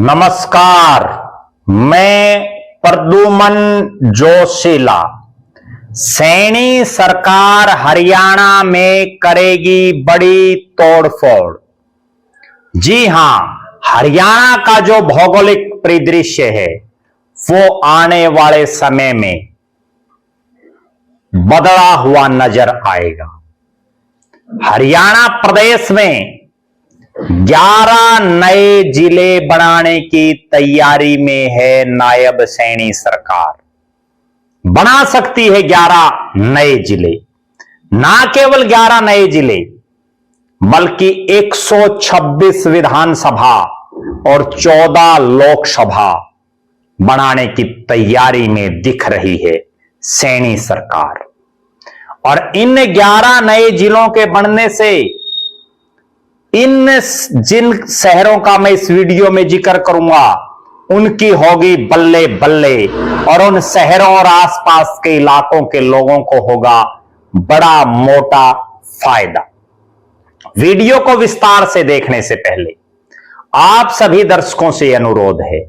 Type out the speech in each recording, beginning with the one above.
नमस्कार, मैं प्रद्युमन जोशीला। सैनी सरकार हरियाणा में करेगी बड़ी तोड़फोड़। जी हां, हरियाणा का जो भौगोलिक परिदृश्य है वो आने वाले समय में बदला हुआ नजर आएगा। हरियाणा प्रदेश में 11 नए जिले बनाने की तैयारी में है नायब सैनी सरकार। बना सकती है 11 नए जिले, ना केवल 11 नए जिले बल्कि 126 विधानसभा और 14 लोकसभा बनाने की तैयारी में दिख रही है सैनी सरकार। और इन 11 नए जिलों के बनने से इन जिन शहरों का मैं इस वीडियो में जिक्र करूंगा उनकी होगी बल्ले बल्ले, और उन शहरों और आसपास के इलाकों के लोगों को होगा बड़ा मोटा फायदा। वीडियो को विस्तार से देखने से पहले आप सभी दर्शकों से अनुरोध है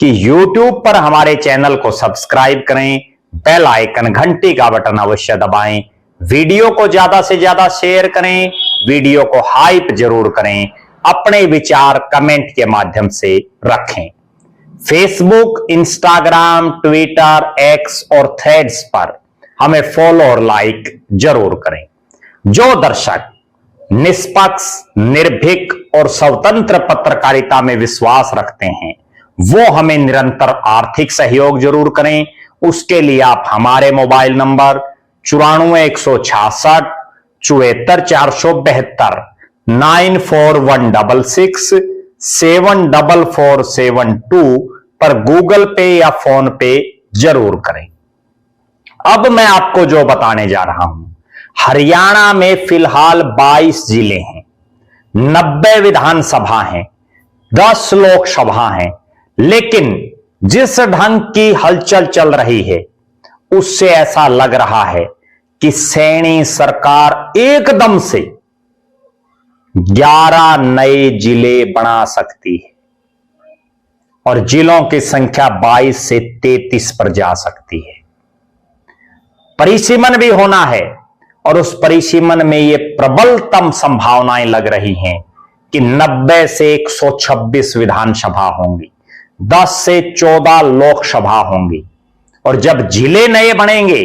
कि YouTube पर हमारे चैनल को सब्सक्राइब करें, बेल आइकन घंटी का बटन अवश्य दबाएं, वीडियो को ज्यादा से ज्यादा शेयर करें, वीडियो को हाइप जरूर करें, अपने विचार कमेंट के माध्यम से रखें। फेसबुक, इंस्टाग्राम, ट्विटर, एक्स और थ्रेड्स पर हमें फॉलो और लाइक जरूर करें। जो दर्शक निष्पक्ष, निर्भीक और स्वतंत्र पत्रकारिता में विश्वास रखते हैं वो हमें निरंतर आर्थिक सहयोग जरूर करें। उसके लिए आप हमारे मोबाइल नंबर 94 166 74 472 94 166 74472 पर गूगल पे या फोन पे जरूर करें। अब मैं आपको जो बताने जा रहा हूं, हरियाणा में फिलहाल 22 जिले हैं, 90 विधानसभा हैं, 10 लोकसभा हैं, लेकिन जिस ढंग की हलचल चल रही है उससे ऐसा लग रहा है कि सैनी सरकार एकदम से 11 नए जिले बना सकती है और जिलों की संख्या 22 से 33 पर जा सकती है। परिसीमन भी होना है और उस परिसीमन में ये प्रबलतम संभावनाएं लग रही हैं कि 90 से 126 विधानसभा होंगी, 10 से 14 लोकसभा होंगी। और जब जिले नए बनेंगे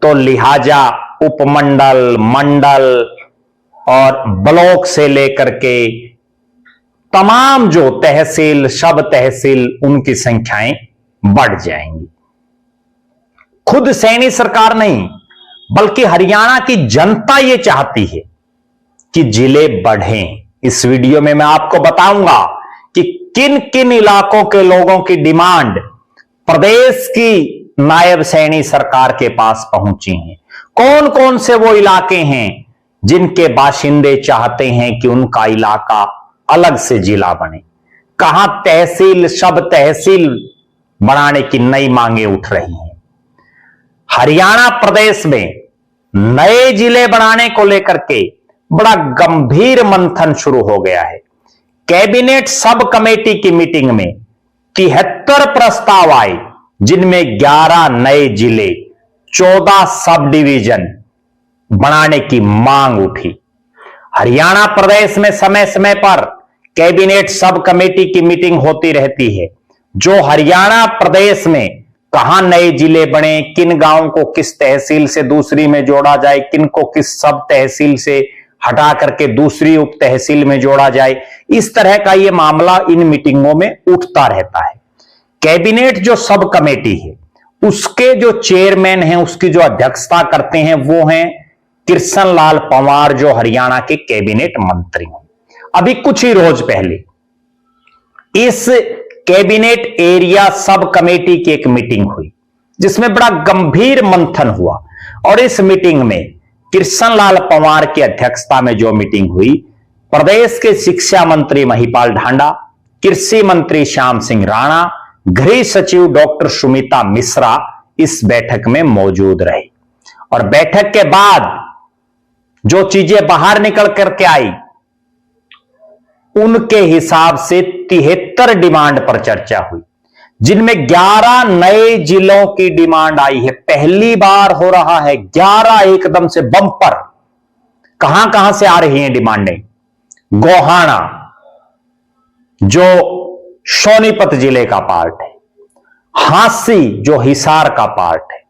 तो लिहाजा उपमंडल, मंडल और ब्लॉक से लेकर के तमाम जो तहसील, सब तहसील, उनकी संख्याएं बढ़ जाएंगी। खुद सैनी सरकार नहीं बल्कि हरियाणा की जनता यह चाहती है कि जिले बढ़ें। इस वीडियो में मैं आपको बताऊंगा कि किन किन इलाकों के लोगों की डिमांड प्रदेश की नायब सैनी सरकार के पास पहुंची हैं। कौन कौन से वो इलाके हैं जिनके बाशिंदे चाहते हैं कि उनका इलाका अलग से जिला बने। कहां तहसील, सब तहसील बनाने की नई मांगे उठ रही हैं। हरियाणा प्रदेश में नए जिले बनाने को लेकर के बड़ा गंभीर मंथन शुरू हो गया है। कैबिनेट सब कमेटी की मीटिंग में 73 प्रस्ताव आए, जिनमें 11 नए जिले, 14 सब डिवीजन बनाने की मांग उठी। हरियाणा प्रदेश में समय समय पर कैबिनेट सब कमेटी की मीटिंग होती रहती है, जो हरियाणा प्रदेश में कहां नए जिले बने, किन गांवों को किस तहसील से दूसरी में जोड़ा जाए, किन को किस सब तहसील से हटा करके दूसरी उप तहसील में जोड़ा जाए, इस तरह का यह मामला इन मीटिंगों में उठता रहता है। कैबिनेट जो सब कमेटी है उसके जो चेयरमैन हैं, उसकी जो अध्यक्षता करते हैं वो हैं कृष्ण लाल पंवार, जो हरियाणा के कैबिनेट मंत्री हैं। अभी कुछ ही रोज पहले इस कैबिनेट एरिया सब कमेटी की एक मीटिंग हुई जिसमें बड़ा गंभीर मंथन हुआ। और इस मीटिंग में कृष्ण लाल पंवार की अध्यक्षता में जो मीटिंग हुई, प्रदेश के शिक्षा मंत्री महिपाल ढांडा, कृषि मंत्री श्याम सिंह राणा, गृह सचिव डॉक्टर सुमिता मिश्रा इस बैठक में मौजूद रहे। और बैठक के बाद जो चीजें बाहर निकल करके आई उनके हिसाब से 73 डिमांड पर चर्चा हुई, जिनमें 11 नए जिलों की डिमांड आई है। पहली बार हो रहा है 11 एकदम से बम्पर। कहां कहां से आ रही हैं डिमांडें? गोहाना जो सोनीपत जिले का पार्ट है, हांसी जो हिसार का पार्ट है,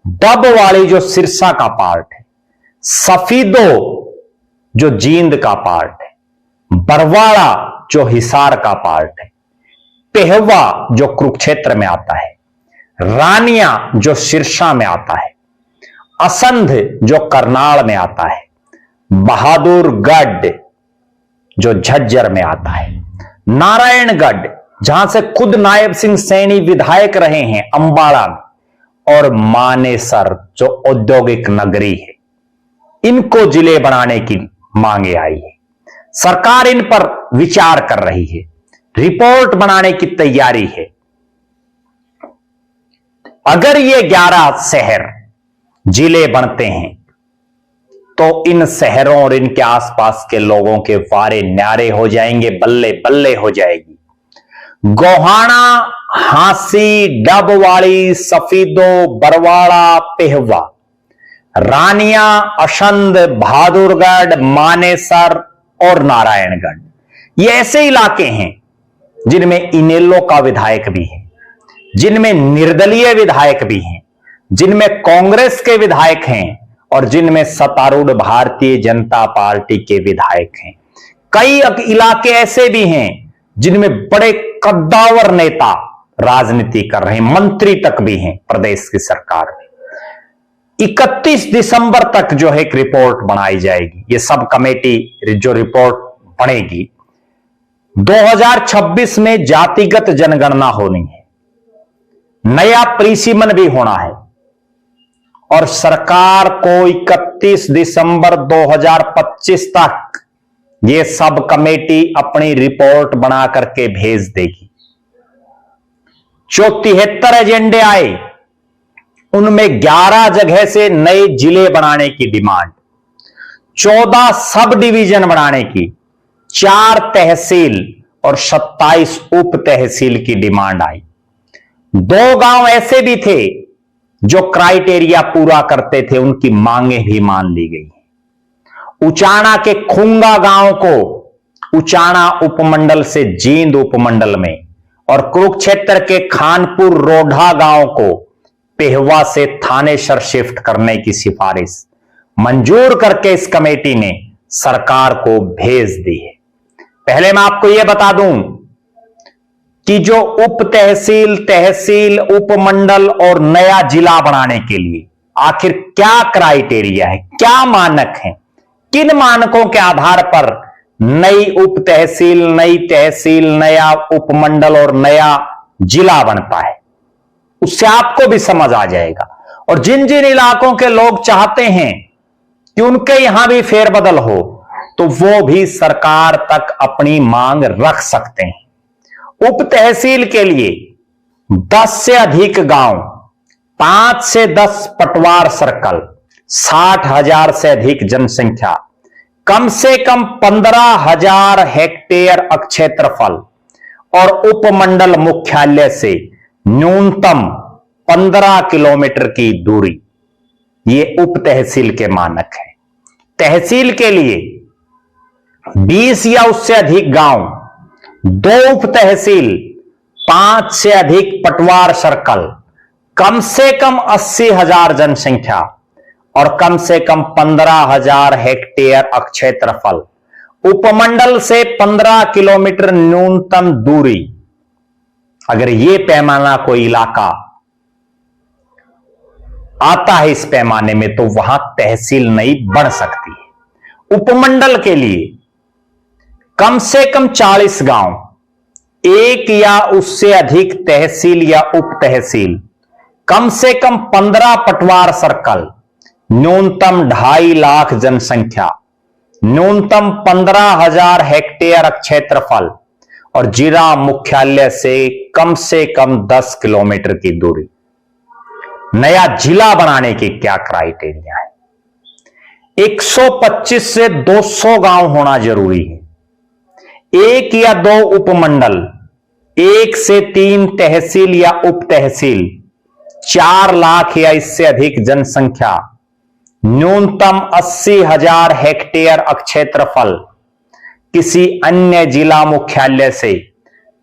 डबवाली जो सिरसा का पार्ट है, सफीदो जो जींद का पार्ट है, बरवाड़ा जो हिसार का पार्ट है, पेहवा जो कुरुक्षेत्र में आता है, रानिया जो सिरसा में आता है, असंध जो करनाल में आता है, बहादुरगढ़ जो झज्जर में आता है, नारायणगढ़ जहां से खुद नायब सिंह सैनी विधायक रहे हैं अंबाला में, और मानेसर जो औद्योगिक नगरी है। इनको जिले बनाने की मांगे आई है। सरकार इन पर विचार कर रही है, रिपोर्ट बनाने की तैयारी है। अगर ये 11 शहर जिले बनते हैं तो इन शहरों और इनके आसपास के लोगों के वारे न्यारे हो जाएंगे, बल्ले बल्ले हो जाएगी। गोहाना, हांसी, डबवाड़ी, सफीदो, बरवाड़ा, पेहवा, रानिया, असंध, बहादुरगढ़, मानेसर और नारायणगढ़, ये ऐसे इलाके हैं जिनमें इनेलो का विधायक भी है, जिनमें निर्दलीय विधायक भी हैं, जिनमें कांग्रेस के विधायक हैं और जिनमें सत्तारूढ़ भारतीय जनता पार्टी के विधायक हैं। कई इलाके ऐसे भी हैं जिनमें बड़े कद्दावर नेता राजनीति कर रहे हैं, मंत्री तक भी हैं प्रदेश की सरकार में। 31 दिसंबर तक जो है एक रिपोर्ट बनाई जाएगी। ये सब कमेटी जो रिपोर्ट बनेगी, 2026 में जातिगत जनगणना होनी है, नया परिसीमन भी होना है और सरकार को 31 दिसंबर 2025 तक ये सब कमेटी अपनी रिपोर्ट बना करके भेज देगी। जो 73 एजेंडे आए उनमें 11 जगह से नए जिले बनाने की डिमांड, 14 सब डिवीजन बनाने की, 4 तहसील और 27 उप तहसील की डिमांड आई। 2 गांव ऐसे भी थे जो क्राइटेरिया पूरा करते थे, उनकी मांगे भी मान ली गई। उचाना के खुंगा गांव को उचाना उपमंडल से जींद उपमंडल में और कुरुक्षेत्र के खानपुर रोढ़ा गांव को पेहवा से थानेसर शिफ्ट करने की सिफारिश मंजूर करके इस कमेटी ने सरकार को भेज दी है। पहले मैं आपको यह बता दूं कि जो उप तहसील, तहसील, उपमंडल और नया जिला बनाने के लिए आखिर क्या क्राइटेरिया है, क्या मानक है, किन मानकों के आधार पर नई उप तहसील, नई तहसील, नया उपमंडल और नया जिला बनता है, उससे आपको भी समझ आ जाएगा। और जिन जिन इलाकों के लोग चाहते हैं कि उनके यहां भी फेरबदल हो, तो वो भी सरकार तक अपनी मांग रख सकते हैं। उप तहसील के लिए 10 से अधिक गांव, 5 से 10 पटवार सर्कल, 60,000 से अधिक जनसंख्या, कम से कम 15,000 हेक्टेयर क्षेत्रफल और उपमंडल मुख्यालय से न्यूनतम 15 किलोमीटर की दूरी, ये उप तहसील के मानक है। तहसील के लिए 20 या उससे अधिक गांव, 2 उप तहसील, 5 से अधिक पटवार सर्कल, कम से कम 80,000 जनसंख्या और कम से कम 15,000 हेक्टेयर क्षेत्रफल, उपमंडल से 15 किलोमीटर न्यूनतम दूरी। अगर यह पैमाना कोई इलाका आता है इस पैमाने में, तो वहां तहसील नई बन सकती है। उपमंडल के लिए कम से कम 40 गांव, 1 या उससे अधिक तहसील या उप तहसील, कम से कम 15 पटवार सर्कल, न्यूनतम 2.5 लाख जनसंख्या, न्यूनतम 15,000 हेक्टेयर क्षेत्रफल और जिला मुख्यालय से कम 10 किलोमीटर की दूरी। नया जिला बनाने की क्या क्राइटेरिया है? 125 से 200 गांव होना जरूरी है। 1 या 2 उपमंडल, 1 से 3 तहसील या उप तहसील, 4 लाख या इससे अधिक जनसंख्या, न्यूनतम 80,000 हेक्टेयर क्षेत्रफल, किसी अन्य जिला मुख्यालय से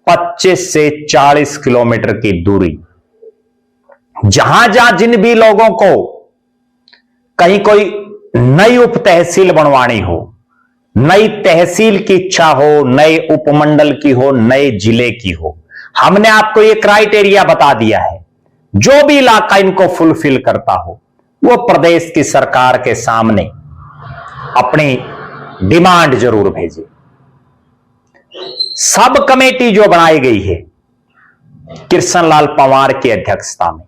25 से 40 किलोमीटर की दूरी। जहां जहां जिन भी लोगों को कहीं कोई नई उप तहसील बनवानी हो, नई तहसील की इच्छा हो, नए उपमंडल की हो, नए जिले की हो, हमने आपको यह क्राइटेरिया बता दिया है। जो भी इलाका इनको फुलफिल करता हो वो प्रदेश की सरकार के सामने अपनी डिमांड जरूर भेजे। सब कमेटी जो बनाई गई है कृष्णलाल पंवार की अध्यक्षता में,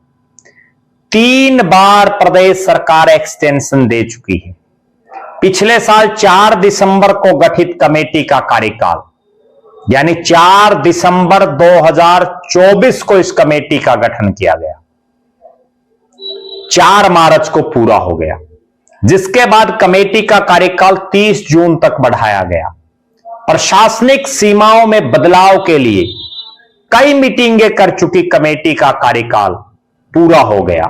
3 बार प्रदेश सरकार एक्सटेंशन दे चुकी है। पिछले साल 4 दिसंबर को गठित कमेटी का कार्यकाल, यानी 4 दिसंबर 2024 को इस कमेटी का गठन किया गया, 4 मार्च को पूरा हो गया, जिसके बाद कमेटी का कार्यकाल 30 जून तक बढ़ाया गया। प्रशासनिक सीमाओं में बदलाव के लिए कई मीटिंगें कर चुकी कमेटी का कार्यकाल पूरा हो गया।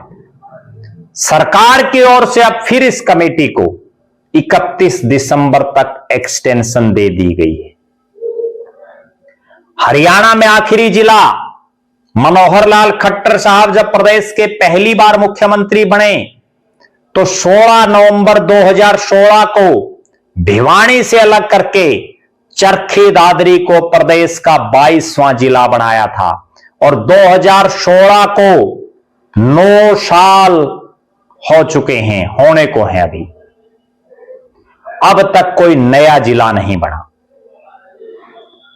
सरकार की ओर से अब फिर इस कमेटी को 31 दिसंबर तक एक्सटेंशन दे दी गई है। हरियाणा में आखिरी जिला मनोहर लाल खट्टर साहब जब प्रदेश के पहली बार मुख्यमंत्री बने तो 16 नवंबर 2016 को भिवानी से अलग करके चरखी दादरी को प्रदेश का 22वां जिला बनाया था और 2016 को 9 साल हो चुके हैं, होने को हैं अभी, अब तक कोई नया जिला नहीं बना।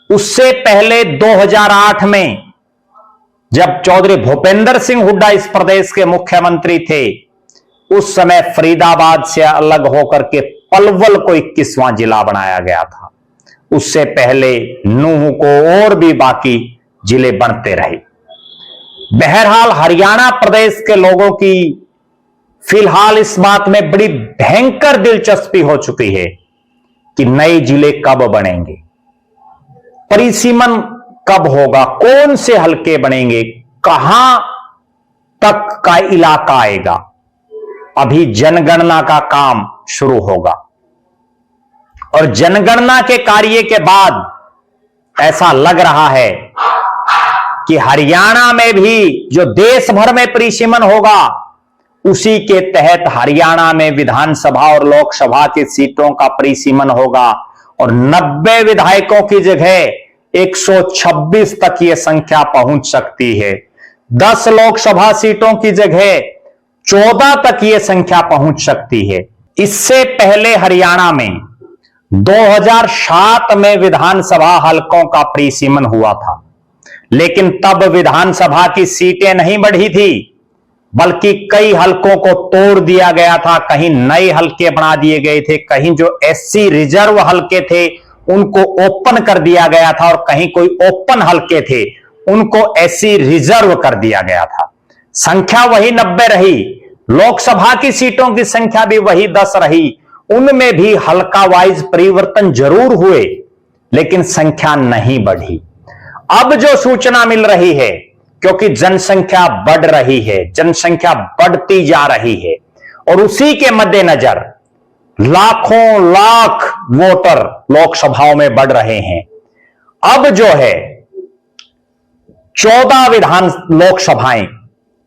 उससे पहले 2008 में जब चौधरी भूपेंद्र सिंह हुड्डा इस प्रदेश के मुख्यमंत्री थे, उस समय फरीदाबाद से अलग होकर के पलवल को 21वां जिला बनाया गया था। उससे पहले नूह को और भी बाकी जिले बनते रहे। बहरहाल हरियाणा प्रदेश के लोगों की फिलहाल इस बात में बड़ी भयंकर दिलचस्पी हो चुकी है कि नए जिले कब बनेंगे, परिसीमन कब होगा, कौन से हलके बनेंगे, कहां तक का इलाका आएगा। अभी जनगणना का काम शुरू होगा और जनगणना के कार्य के बाद ऐसा लग रहा है कि हरियाणा में भी जो देश भर में परिसीमन होगा उसी के तहत हरियाणा में विधानसभा और लोकसभा की सीटों का परिसीमन होगा और 90 विधायकों की जगह 126 तक यह संख्या पहुंच सकती है। 10 लोकसभा सीटों की जगह 14 तक यह संख्या पहुंच सकती है। इससे पहले हरियाणा में 2007 में विधानसभा हलकों का परिसीमन हुआ था, लेकिन तब विधानसभा की सीटें नहीं बढ़ी थी, बल्कि कई हलकों को तोड़ दिया गया था, कहीं नए हलके बना दिए गए थे, कहीं जो एससी रिजर्व हलके थे उनको ओपन कर दिया गया था और कहीं कोई ओपन हलके थे उनको एससी रिजर्व कर दिया गया था। संख्या वही 90 रही, लोकसभा की सीटों की संख्या भी वही 10 रही, उनमें भी हल्का वाइज परिवर्तन जरूर हुए लेकिन संख्या नहीं बढ़ी। अब जो सूचना मिल रही है, क्योंकि जनसंख्या बढ़ रही है, जनसंख्या बढ़ती जा रही है और उसी के मद्देनजर लाखों लाख वोटर लोकसभाओं में बढ़ रहे हैं। अब जो है 14 विधान लोकसभाएं,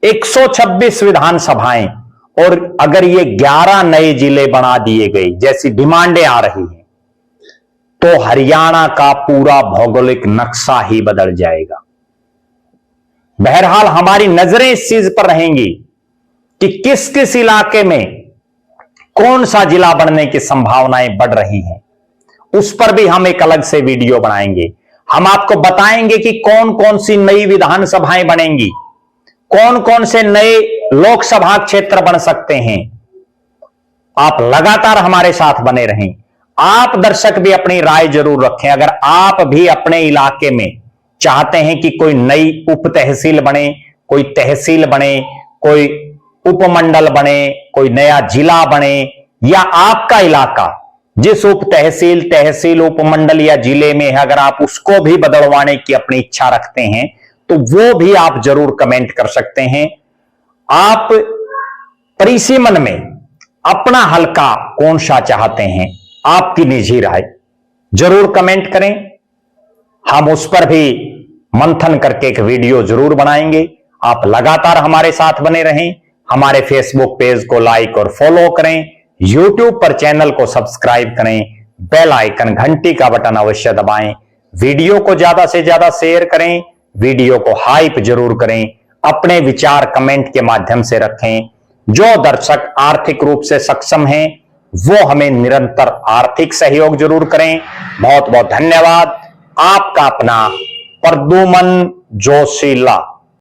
126 विधानसभाएं और अगर ये 11 नए जिले बना दिए गए जैसी डिमांडें आ रही हैं तो हरियाणा का पूरा भौगोलिक नक्शा ही बदल जाएगा। बहरहाल हमारी नजरें इस चीज पर रहेंगी कि किस किस इलाके में कौन सा जिला बनने की संभावनाएं बढ़ रही हैं, उस पर भी हम एक अलग से वीडियो बनाएंगे। हम आपको बताएंगे कि कौन कौन सी नई विधानसभाएं बनेंगी, कौन कौन से नए लोकसभा क्षेत्र बन सकते हैं। आप लगातार हमारे साथ बने रहें। आप दर्शक भी अपनी राय जरूर रखें। अगर आप भी अपने इलाके में चाहते हैं कि कोई नई उप तहसील बने, कोई तहसील बने, कोई उपमंडल बने, कोई नया जिला बने, या आपका इलाका जिस उप तहसील, तहसील, उपमंडल या जिले में है, अगर आप उसको भी बदलवाने की अपनी इच्छा रखते हैं तो वो भी आप जरूर कमेंट कर सकते हैं। आप परिसीमन में अपना हलका कौन सा चाहते हैं, आपकी निजी राय जरूर कमेंट करें। हम उस पर भी मंथन करके एक वीडियो जरूर बनाएंगे। आप लगातार हमारे साथ बने रहें। हमारे फेसबुक पेज को लाइक और फॉलो करें, यूट्यूब पर चैनल को सब्सक्राइब करें, बेल आइकन घंटी का बटन अवश्य दबाएं, वीडियो को ज्यादा से ज्यादा शेयर करें, वीडियो को हाइप जरूर करें, अपने विचार कमेंट के माध्यम से रखें। जो दर्शक आर्थिक रूप से सक्षम हैं वो हमें निरंतर आर्थिक सहयोग जरूर करें। बहुत बहुत धन्यवाद। आपका अपना प्रद्युमन जोशीला।